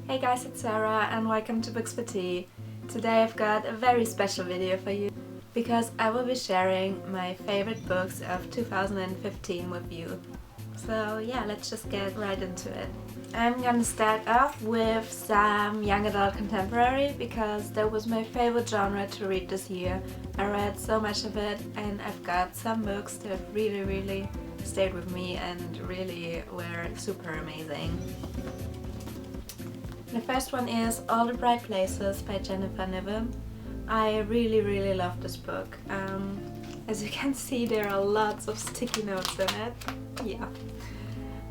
Hey guys, it's Sarah and welcome to Books for Tea. Today I've got a very special video for you because I will be sharing my favorite books of 2015 with you. So yeah, let's just get right into it. I'm gonna start off with some young adult contemporary because that was my favorite genre to read this year. I read so much of it and I've got some books that really stayed with me and really were super amazing. The first one is All the Bright Places by Jennifer Niven. I really love this book. As you can see, there are lots of sticky notes in it. Yeah.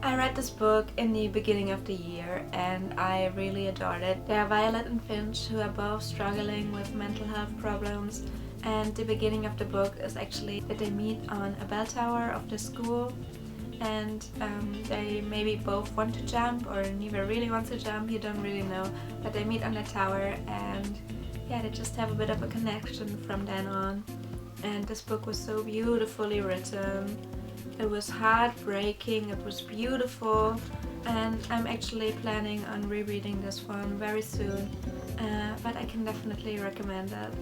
I read this book in the beginning of the year and I really adored it. They are Violet and Finch, who are both struggling with mental health problems, and the beginning of the book is actually that they meet on a bell tower of the school, and they maybe both want to jump or neither really wants to jump, you don't really know, but they meet on the tower and yeah, they just have a bit of a connection from then on. And this book was so beautifully written. It was heartbreaking, it was beautiful, and I'm actually planning on rereading this one very soon, but I can definitely recommend it.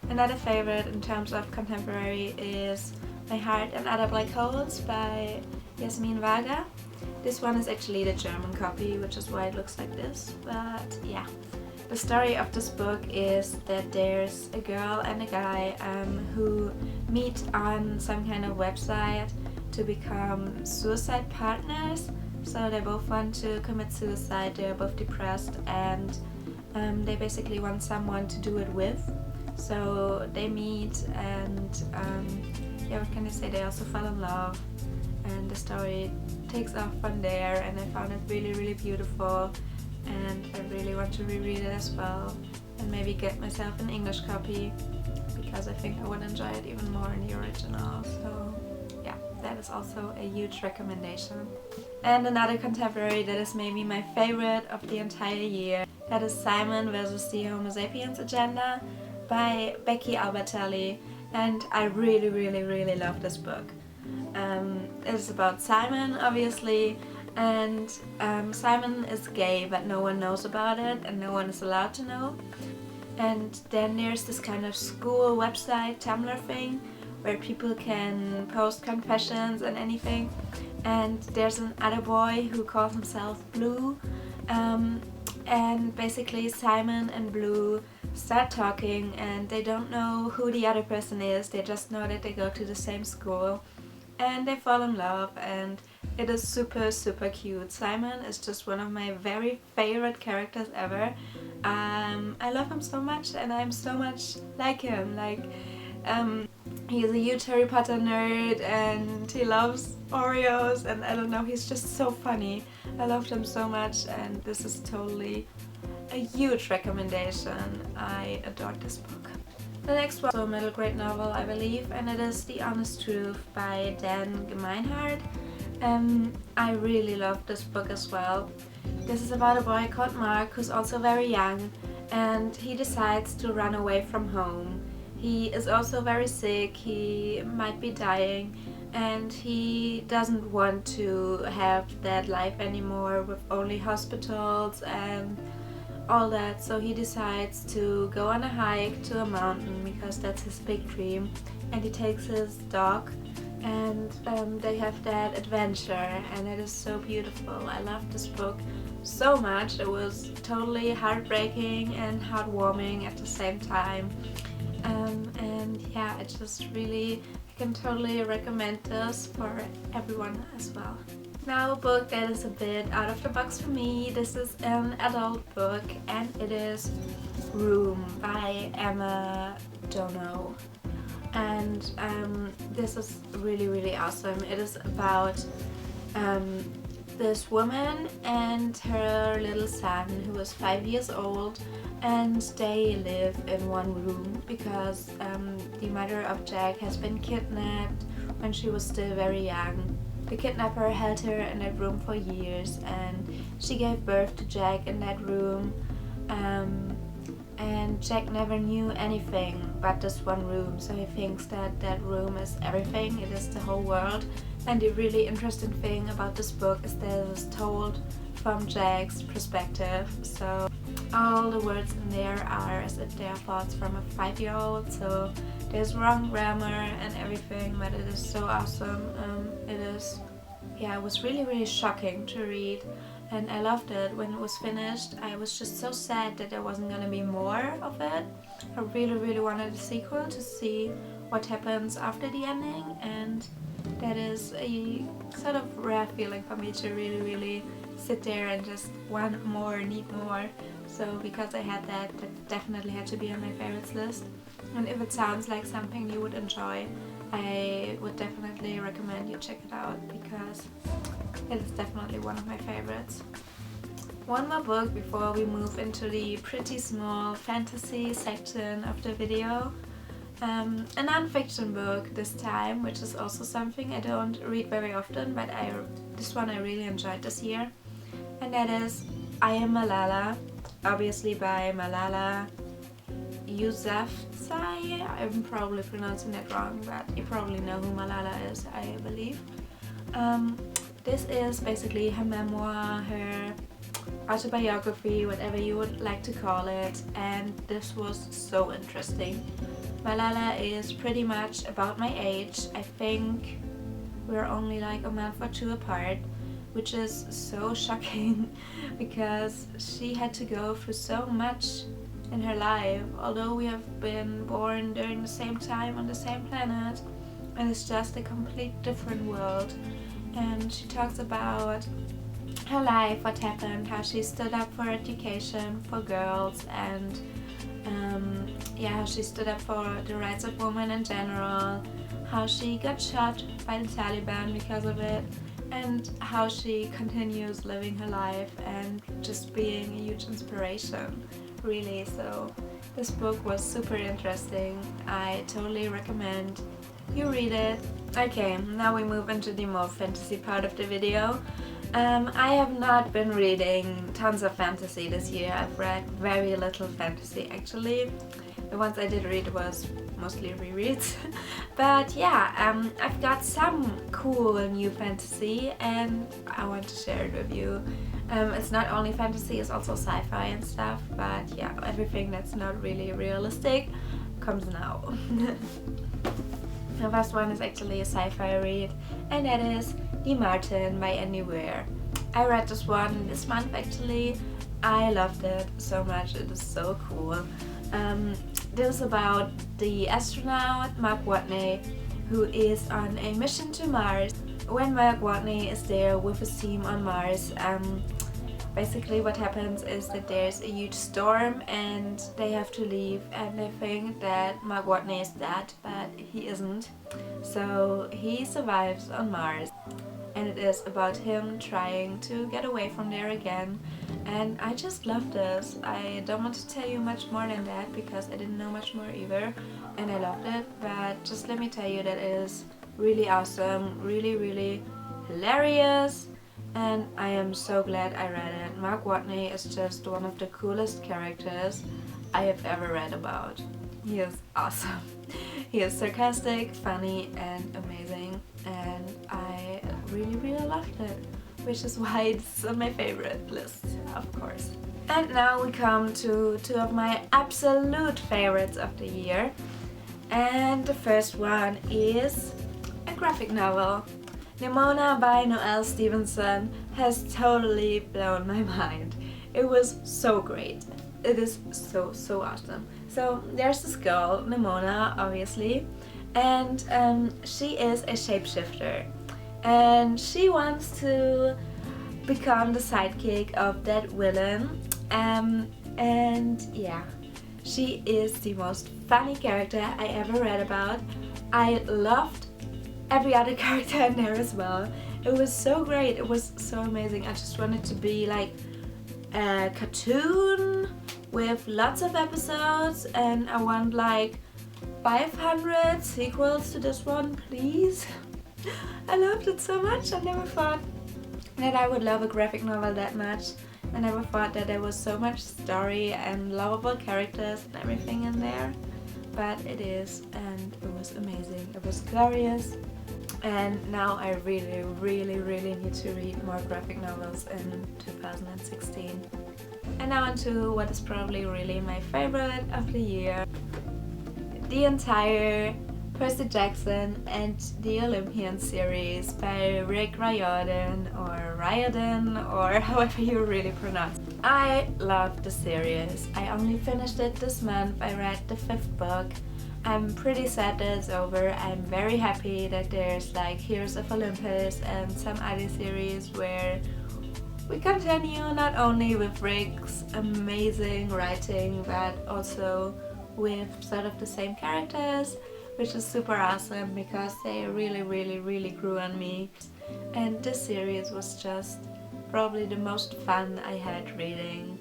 Another favorite in terms of contemporary is My Heart and Other Black Holes by Yasmin Varga. This one is actually the German copy, which is why it looks like this, but yeah. The story of this book is that there's a girl and a guy who meet on some kind of website to become suicide partners. So they both want to commit suicide, they're both depressed, and they basically want someone to do it with. So they meet and yeah, what can I say, they also fall in love, and the story takes off from there, and I found it really beautiful, and I really want to reread it as well and maybe get myself an English copy because I think I would enjoy it even more in the original. So yeah, that is also a huge recommendation. And another contemporary that is maybe my favorite of the entire year, that is Simon versus the Homo Sapiens Agenda by Becky Albertalli, and I really love this book. It's about Simon, obviously, and Simon is gay but no one knows about it and no one is allowed to know. And then there's this kind of school website, Tumblr thing, where people can post confessions and anything, and there's another boy who calls himself Blue, and basically Simon and Blue start talking and they don't know who the other person is, they just know that they go to the same school and they fall in love, and it is super cute. Simon is just one of my very favorite characters ever. I love him so much and I'm so much like him. He's a huge Harry Potter nerd and he loves Oreos, and I don't know, he's just so funny. I loved him so much, and this is totally a huge recommendation. I adored this book. The next one is a middle grade novel, I believe, and it is The Honest Truth by Dan Gemeinhardt. I really love this book as well. This is about a boy called Mark who's also very young, and he decides to run away from home. He is also very sick, he might be dying, and he doesn't want to have that life anymore with only hospitals and all that, so he decides to go on a hike to a mountain because that's his big dream, and he takes his dog and they have that adventure, and it is so beautiful. I love this book so much. It was totally heartbreaking and heartwarming at the same time, and yeah, I can totally recommend this for everyone as well. Now a book that is a bit out of the box for me. This is an adult book and it is Room by Emma Donoghue. And this is really awesome. It is about this woman and her little son who is 5 years old, and they live in one room because the mother of Jack has been kidnapped when she was still very young. The kidnapper held her in that room for years, and she gave birth to Jack in that room, and Jack never knew anything but this one room, so he thinks that that room is everything, it is the whole world. And the really interesting thing about this book is that it is told from Jack's perspective. So all the words in there are as if they are thoughts from a 5-year-old, so there's wrong grammar and everything, but it is so awesome. It was really shocking to read, and I loved it. When it was finished, I was just so sad that there wasn't gonna be more of it. I really wanted a sequel to see what happens after the ending, and that is a sort of rare feeling for me to really sit there and just want more, need more. So because I had that definitely had to be on my favorites list. And if it sounds like something you would enjoy, I would definitely recommend you check it out, because it is definitely one of my favorites. One more book before we move into the pretty small fantasy section of the video. A non-fiction book this time, which is also something I don't read very often, but this one I really enjoyed this year. And that is Am Malala, obviously by Malala Yousafzai. I'm probably pronouncing that wrong, but you probably know who Malala is, I believe. This is basically her memoir, her autobiography, whatever you would like to call it, and this was so interesting. Malala is pretty much about my age. I think we're only like a month or two apart, which is so shocking because she had to go through so much in her life, although we have been born during the same time on the same planet, and it's just a complete different world. And she talks about her life, what happened, how she stood up for education for girls, and how she stood up for the rights of women in general, how she got shot by the Taliban because of it, and how she continues living her life and just being a huge inspiration, really. So this book was super interesting. I totally recommend you read it. Okay, now we move into the more fantasy part of the video. I have not been reading tons of fantasy this year. I've read very little fantasy actually. The ones I did read was mostly rereads. But yeah, I've got some cool new fantasy and I want to share it with you. It's not only fantasy, it's also sci-fi and stuff, but yeah, everything that's not really realistic comes now. The first one is actually a sci-fi read, and that is The Martin by Andy Weir. I read this one this month actually. I loved it so much, it is so cool. This is about the astronaut Mark Watney, who is on a mission to Mars. When Mark Watney is there with his team on Mars, basically what happens is that there's a huge storm and they have to leave, and they think that Mark Watney is dead, but he isn't. So he survives on Mars, and it is about him trying to get away from there again. And I just love this. I don't want to tell you much more than that because I didn't know much more either, and I loved it, but just let me tell you that it is really awesome, really hilarious, and I am so glad I read it. Mark Watney is just one of the coolest characters I have ever read about. He is awesome. He is sarcastic, funny, and amazing, and I really loved it, which is why it's on my favorite list, of course. And now we come to two of my absolute favorites of the year, and the first one is a graphic novel. Pneumonia by Noelle Stevenson has totally blown my mind. It was so great. It is so awesome. So there's this girl, Pneumonia, obviously, and she is a shapeshifter, and she wants to become the sidekick of that villain, and yeah, she is the most funny character I ever read about. I loved every other character in there as well. It was so great, it was so amazing. I just wanted to be like a cartoon with lots of episodes, and I want like 500 sequels to this one, please. I loved it so much. I never thought that I would love a graphic novel that much. I never thought that there was so much story and lovable characters and everything in there, but it is, and it was amazing. It was glorious. And now I really need to read more graphic novels in 2016. And now on to what is probably really my favorite of the year. The entire Percy Jackson and the Olympian series by Rick Riordan or Riordan or however you really pronounce it. I love the series. I only finished it this month. I read the 5th book. I'm pretty sad that it's over. I'm very happy that there's like Heroes of Olympus and some other series where we continue not only with Rick's amazing writing but also with sort of the same characters, which is super awesome because they really grew on me. And this series was just probably the most fun I had reading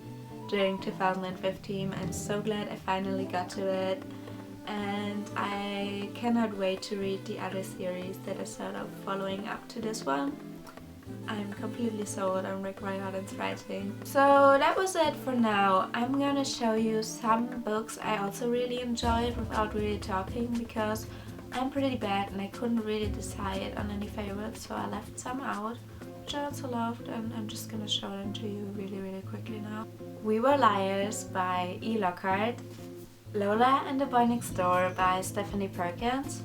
during 2015. I'm so glad I finally got to it. And I cannot wait to read the other series that are sort of following up to this one. I'm completely sold on Rick Riordan's writing. So that was it for now. I'm gonna show you some books I also really enjoyed without really talking because I'm pretty bad and I couldn't really decide on any favorites, so I left some out, which I also loved, and I'm just gonna show them to you really quickly now. We Were Liars by E. Lockhart, Lola and the Boy Next Door by Stephanie Perkins,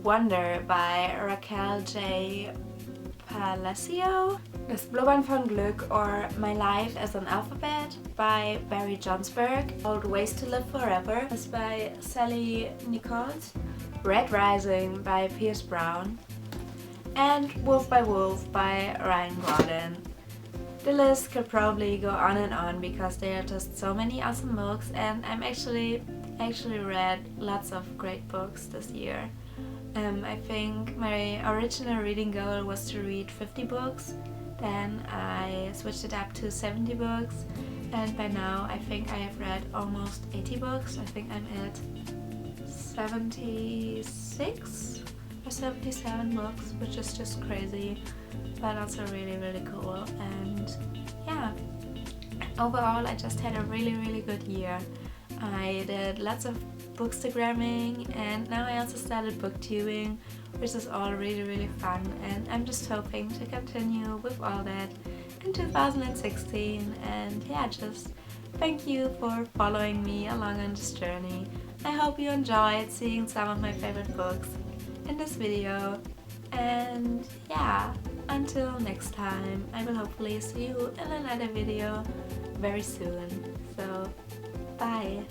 Wonder by Raquel J. Palacio, Das Blubbern von Glück or My Life as an Alphabet by Barry Johnsberg, Old Ways to Live Forever is by Sally Nichols, Red Rising by Pierce Brown, and Wolf by Wolf by Ryan Gordon. The list could probably go on and on because there are just so many awesome books, and I'm actually read lots of great books this year. I think my original reading goal was to read 50 books, then I switched it up to 70 books, and by now I think I have read almost 80 books. I think I'm at 76 or 77 books, which is just crazy, but also really cool. And yeah, overall I just had a really good year. I did lots of bookstagramming and now I also started booktubing, which is all really fun, and I'm just hoping to continue with all that in 2016. And yeah, just thank you for following me along on this journey. I hope you enjoyed seeing some of my favorite books in this video, and yeah, until next time, I will hopefully see you in another video very soon. So bye!